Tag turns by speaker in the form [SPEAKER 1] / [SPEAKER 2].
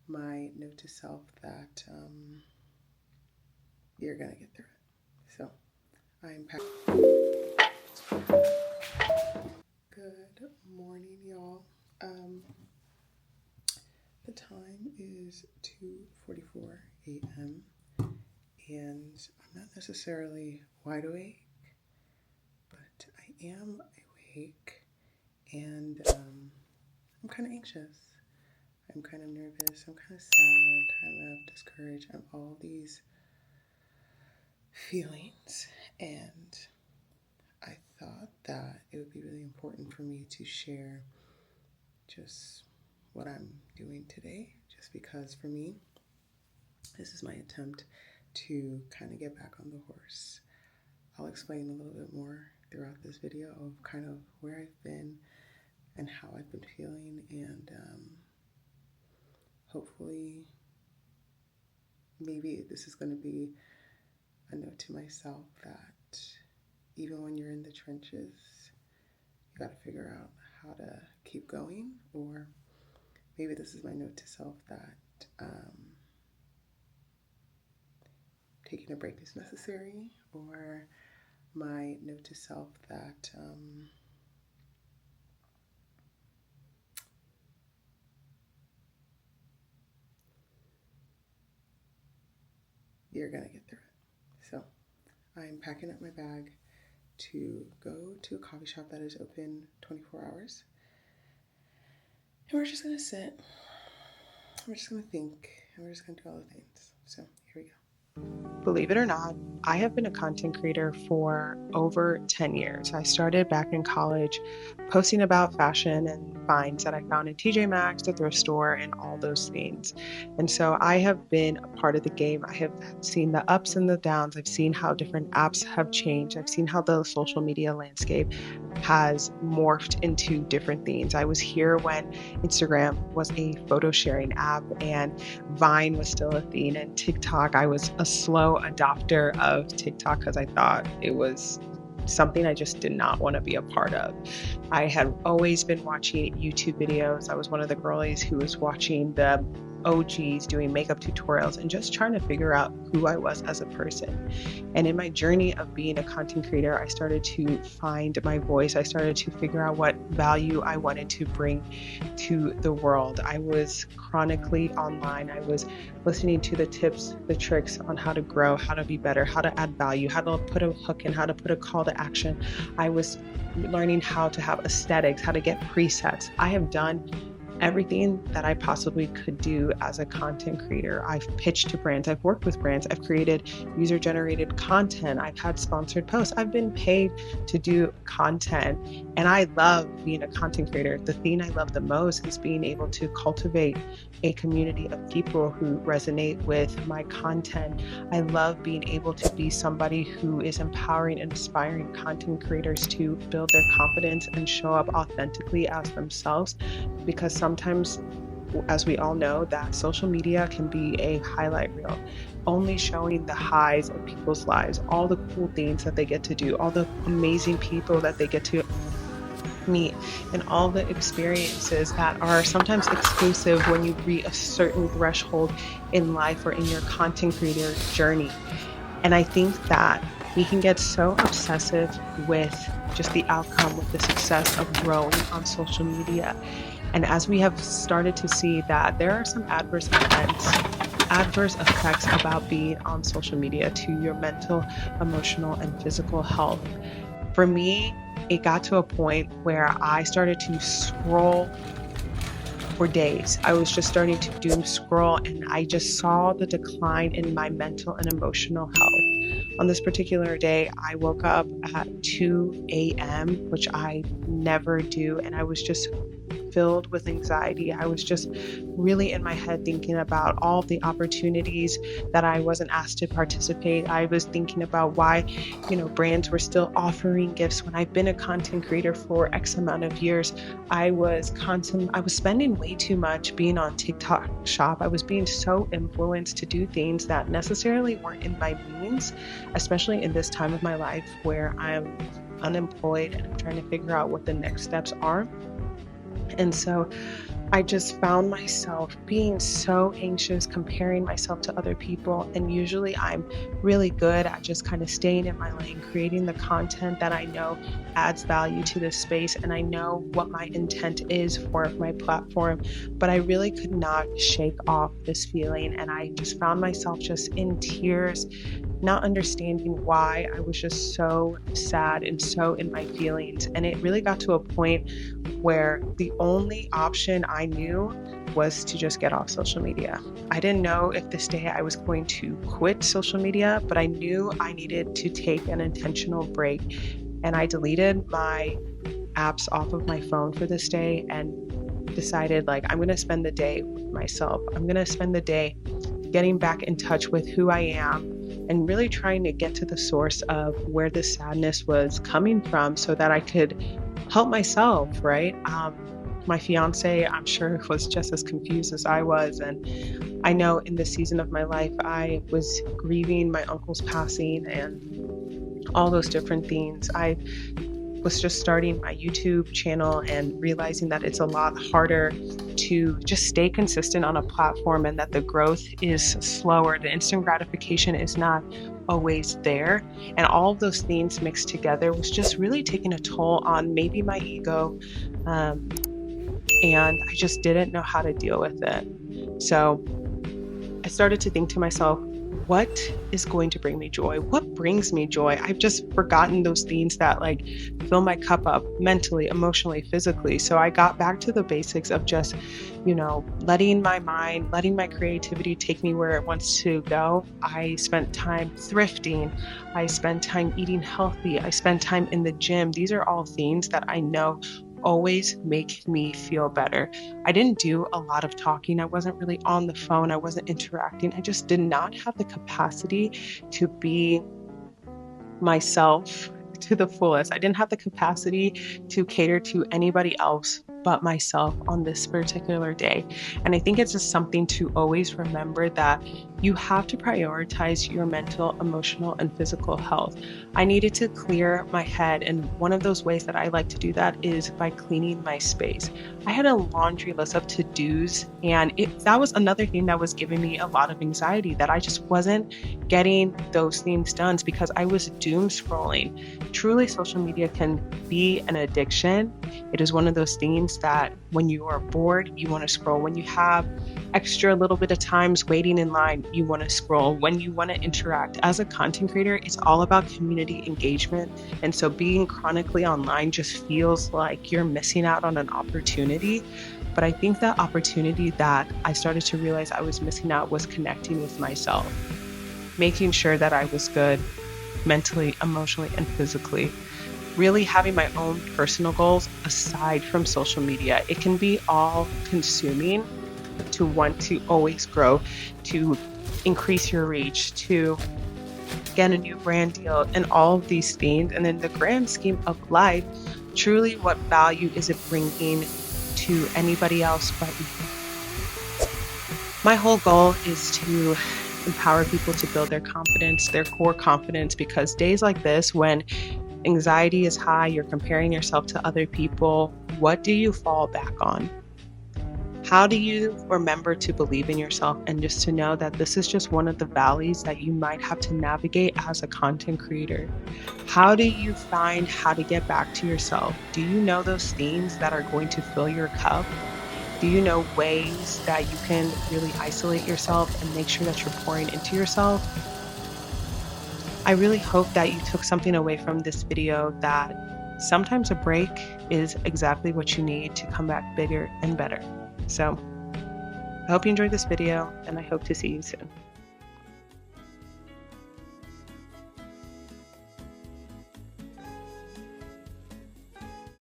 [SPEAKER 1] my note to self that you're going to get through it. So I'm Good morning, y'all. The time is 2:44 a.m. and I'm not necessarily wide awake, but I am awake, and I'm kind of anxious. I'm kind of nervous. I'm kind of sad. I'm kind of discouraged. I'm all these feelings, and I thought that it would be really important for me to share just what I'm doing today, just because for me, this is my attempt to kind of get back on the horse. I'll explain a little bit more throughout this video of kind of where I've been and how I've been feeling, and hopefully maybe this is going to be a note to myself that even when you're in the trenches, you got to figure out how to keep going. Or maybe this is my note to self that taking a break is necessary, or my note to self that you're going to get through it. So I'm packing up my bag to go to a coffee shop that is open 24 hours. And we're just going to sit. We're just going to think. And we're just going to do all the things. So here we go.
[SPEAKER 2] Believe it or not, I have been a content creator for over 10 years. I started back in college posting about fashion and finds that I found in TJ Maxx, the thrift store, and all those things. And so I have been a part of the game. I have seen the ups and the downs. I've seen how different apps have changed. I've seen how the social media landscape has morphed into different things. I was here when Instagram was a photo sharing app and Vine was still a thing, and TikTok. I was a slow adopter of TikTok because I thought it was something I just did not want to be a part of. I had always been watching YouTube videos. I was one of the girlies who was watching the OGs doing makeup tutorials and just trying to figure out who I was as a person. And in my journey of being a content creator, I started to find my voice. I started to figure out what value I wanted to bring to the world. I was chronically online. I was listening to the tips, the tricks on how to grow, how to be better, how to add value, how to put a hook in, how to put a call to action. I was learning how to have aesthetics, how to get presets. I have done everything that I possibly could do as a content creator. I've pitched to brands, I've worked with brands, I've created user-generated content, I've had sponsored posts, I've been paid to do content, and I love being a content creator. The thing I love the most is being able to cultivate a community of people who resonate with my content. I love being able to be somebody who is empowering and inspiring content creators to build their confidence and show up authentically as themselves, because sometimes, as we all know, that social media can be a highlight reel, only showing the highs of people's lives, all the cool things that they get to do, all the amazing people that they get to meet, and all the experiences that are sometimes exclusive when you reach a certain threshold in life or in your content creator journey. And I think that we can get so obsessive with just the outcome, with the success of growing on social media. And as we have started to see that there are some adverse effects about being on social media to your mental, emotional, and physical health. For me, it got to a point where I started to scroll for days. I was just starting to doom scroll, and I just saw the decline in my mental and emotional health. On this particular day, I woke up at 2 a.m., which I never do, and I was just filled with anxiety. I was just really in my head thinking about all the opportunities that I wasn't asked to participate. I was thinking about why, brands were still offering gifts when I've been a content creator for X amount of years. I was spending way too much being on TikTok Shop. I was being so influenced to do things that necessarily weren't in my means, especially in this time of my life where I'm unemployed and I'm trying to figure out what the next steps are. And so I just found myself being so anxious, comparing myself to other people. And usually I'm really good at just kind of staying in my lane, creating the content that I know adds value to this space. And I know what my intent is for my platform. But I really could not shake off this feeling. And I just found myself just in tears, not understanding why. I was just so sad and so in my feelings. And it really got to a point where the only option I knew was to just get off social media. I didn't know if this day I was going to quit social media, but I knew I needed to take an intentional break. And I deleted my apps off of my phone for this day and decided, like, I'm going to spend the day with myself. I'm going to spend the day getting back in touch with who I am and really trying to get to the source of where this sadness was coming from so that I could help myself, right? My fiance, I'm sure, was just as confused as I was. And I know in this season of my life, I was grieving my uncle's passing and all those different things. I was just starting my YouTube channel and realizing that it's a lot harder to just stay consistent on a platform and that the growth is slower. The instant gratification is not always there. And all of those things mixed together was just really taking a toll on maybe my ego. And I just didn't know how to deal with it. So I started to think to myself, what is going to bring me joy? What brings me joy? I've just forgotten those things that like fill my cup up mentally, emotionally, physically. So I got back to the basics of just, letting my mind, letting my creativity take me where it wants to go. I spent time thrifting. I spent time eating healthy. I spent time in the gym. These are all things that I know always make me feel better. I didn't do a lot of talking. I wasn't really on the phone. I wasn't interacting. I just did not have the capacity to be myself to the fullest. I didn't have the capacity to cater to anybody else but myself on this particular day. And I think it's just something to always remember that you have to prioritize your mental, emotional, and physical health. I needed to clear my head. And one of those ways that I like to do that is by cleaning my space. I had a laundry list of to-dos, and that was another thing that was giving me a lot of anxiety, that I just wasn't getting those things done because I was doom scrolling. Truly, social media can be an addiction. It is one of those things that when you are bored, you want to scroll. When you have extra little bit of times waiting in line, you want to scroll. When you want to interact. As a content creator, it's all about community engagement. And so being chronically online just feels like you're missing out on an opportunity. But I think that opportunity that I started to realize I was missing out was connecting with myself, making sure that I was good mentally, emotionally, and physically. Really having my own personal goals aside from social media. It can be all consuming to want to always grow, to increase your reach, to get a new brand deal, and all of these things. And in the grand scheme of life, truly what value is it bringing to anybody else but you? My whole goal is to empower people to build their confidence, their core confidence, because days like this, when anxiety is high, you're comparing yourself to other people, what do you fall back on? How do you remember to believe in yourself and just to know that this is just one of the valleys that you might have to navigate as a content creator? How do you find how to get back to yourself? Do you know those things that are going to fill your cup? Do you know ways that you can really isolate yourself and make sure that you're pouring into yourself? I really hope that you took something away from this video, that sometimes a break is exactly what you need to come back bigger and better. So I hope you enjoyed this video, and I hope to see you soon.